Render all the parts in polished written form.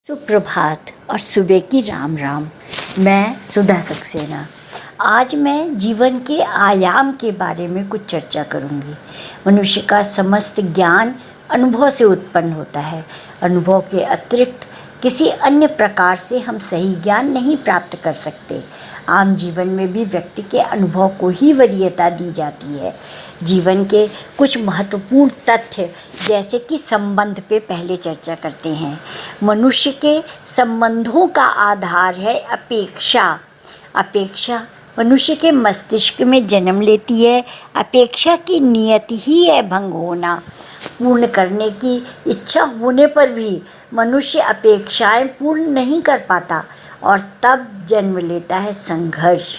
सुप्रभात और सुबह की राम राम। मैं सुधा सक्सेना। आज मैं जीवन के आयाम के बारे में कुछ चर्चा करूंगी। मनुष्य का समस्त ज्ञान अनुभव से उत्पन्न होता है। अनुभव के अतिरिक्त किसी अन्य प्रकार से हम सही ज्ञान नहीं प्राप्त कर सकते। आम जीवन में भी व्यक्ति के अनुभव को ही वरीयता दी जाती है। जीवन के कुछ महत्वपूर्ण तथ्य जैसे कि संबंध पे पहले चर्चा करते हैं। मनुष्य के संबंधों का आधार है अपेक्षा। अपेक्षा मनुष्य के मस्तिष्क में जन्म लेती है। अपेक्षा की नियति ही है भंग होना। पूर्ण करने की इच्छा होने पर भी मनुष्य अपेक्षाएं पूर्ण नहीं कर पाता और तब जन्म लेता है संघर्ष।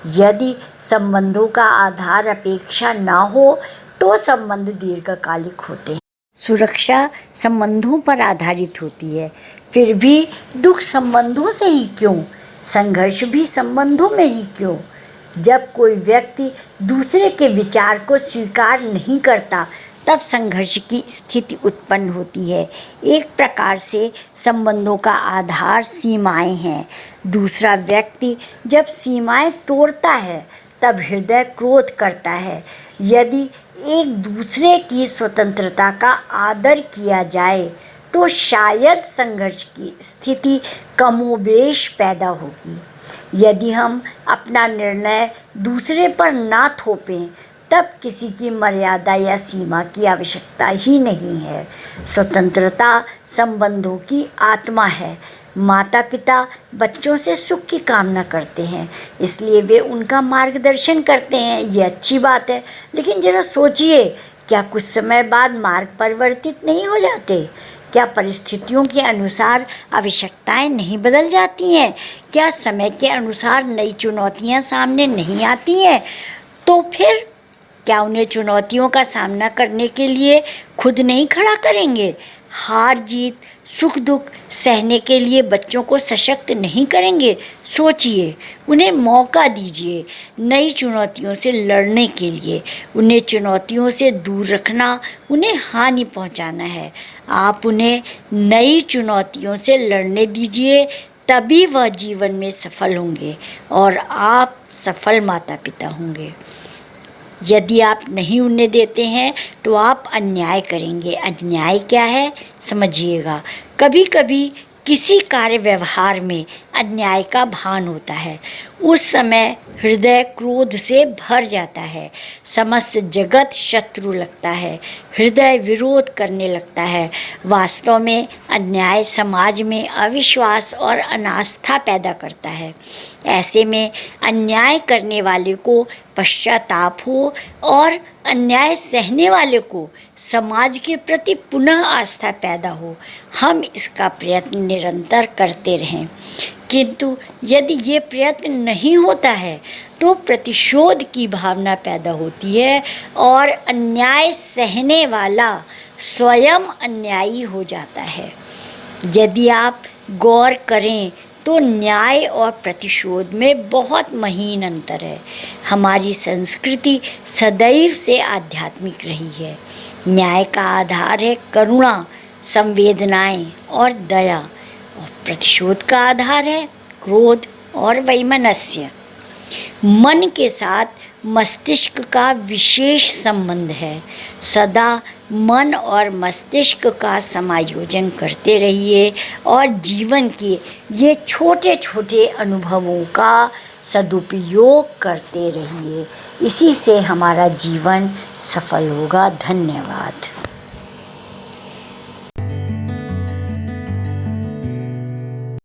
यदि संबंधों का आधार अपेक्षा ना हो तो संबंध दीर्घकालिक होते हैं। सुरक्षा संबंधों पर आधारित होती है, फिर भी दुख संबंधों से ही क्यों, संघर्ष भी संबंधों में ही क्यों। जब कोई व्यक्ति दूसरे के विचार को स्वीकार नहीं करता तब संघर्ष की स्थिति उत्पन्न होती है। एक प्रकार से संबंधों का आधार सीमाएं हैं। दूसरा व्यक्ति जब सीमाएं तोड़ता है तब हृदय क्रोध करता है। यदि एक दूसरे की स्वतंत्रता का आदर किया जाए तो शायद संघर्ष की स्थिति कमोबेश पैदा होगी। यदि हम अपना निर्णय दूसरे पर ना थोपें तब किसी की मर्यादा या सीमा की आवश्यकता ही नहीं है। स्वतंत्रता संबंधों की आत्मा है। माता पिता बच्चों से सुख की कामना करते हैं, इसलिए वे उनका मार्गदर्शन करते हैं। ये अच्छी बात है, लेकिन ज़रा सोचिए, क्या कुछ समय बाद मार्ग परिवर्तित नहीं हो जाते? क्या परिस्थितियों के अनुसार आवश्यकताएं नहीं बदल जाती हैं? क्या समय के अनुसार नई चुनौतियां सामने नहीं आती हैं? तो फिर क्या उन्हें चुनौतियों का सामना करने के लिए खुद नहीं खड़ा करेंगे? हार जीत सुख दुख सहने के लिए बच्चों को सशक्त नहीं करेंगे? सोचिए, उन्हें मौका दीजिए नई चुनौतियों से लड़ने के लिए। उन्हें चुनौतियों से दूर रखना उन्हें हानि पहुंचाना है। आप उन्हें नई चुनौतियों से लड़ने दीजिए, तभी वह जीवन में सफल होंगे और आप सफल माता पिता होंगे। यदि आप नहीं उन्हें देते हैं तो आप अन्याय करेंगे। अन्याय क्या है समझिएगा। कभी कभी किसी कार्य व्यवहार में अन्याय का भान होता है। उस समय हृदय क्रोध से भर जाता है। समस्त जगत शत्रु लगता है। हृदय विरोध करने लगता है। वास्तव में अन्याय समाज में अविश्वास और अनास्था पैदा करता है। ऐसे में अन्याय करने वाले को पश्चाताप हो और अन्याय सहने वाले को समाज के प्रति पुनः आस्था पैदा हो। हम इसका प्रयत्न निरंतर करते रहें, किंतु यदि ये प्रयत्न नहीं होता है तो प्रतिशोध की भावना पैदा होती है और अन्याय सहने वाला स्वयं अन्यायी हो जाता है। यदि आप गौर करें तो न्याय और प्रतिशोध में बहुत महीन अंतर है। हमारी संस्कृति सदैव से आध्यात्मिक रही है। न्याय का आधार है करुणा, संवेदनाएं और दया, और प्रतिशोध का आधार है क्रोध और वैमनस्य। मन के साथ मस्तिष्क का विशेष संबंध है। सदा मन और मस्तिष्क का समायोजन करते रहिए और जीवन के ये छोटे छोटे अनुभवों का सदुपयोग करते रहिए। इसी से हमारा जीवन सफल होगा। धन्यवाद।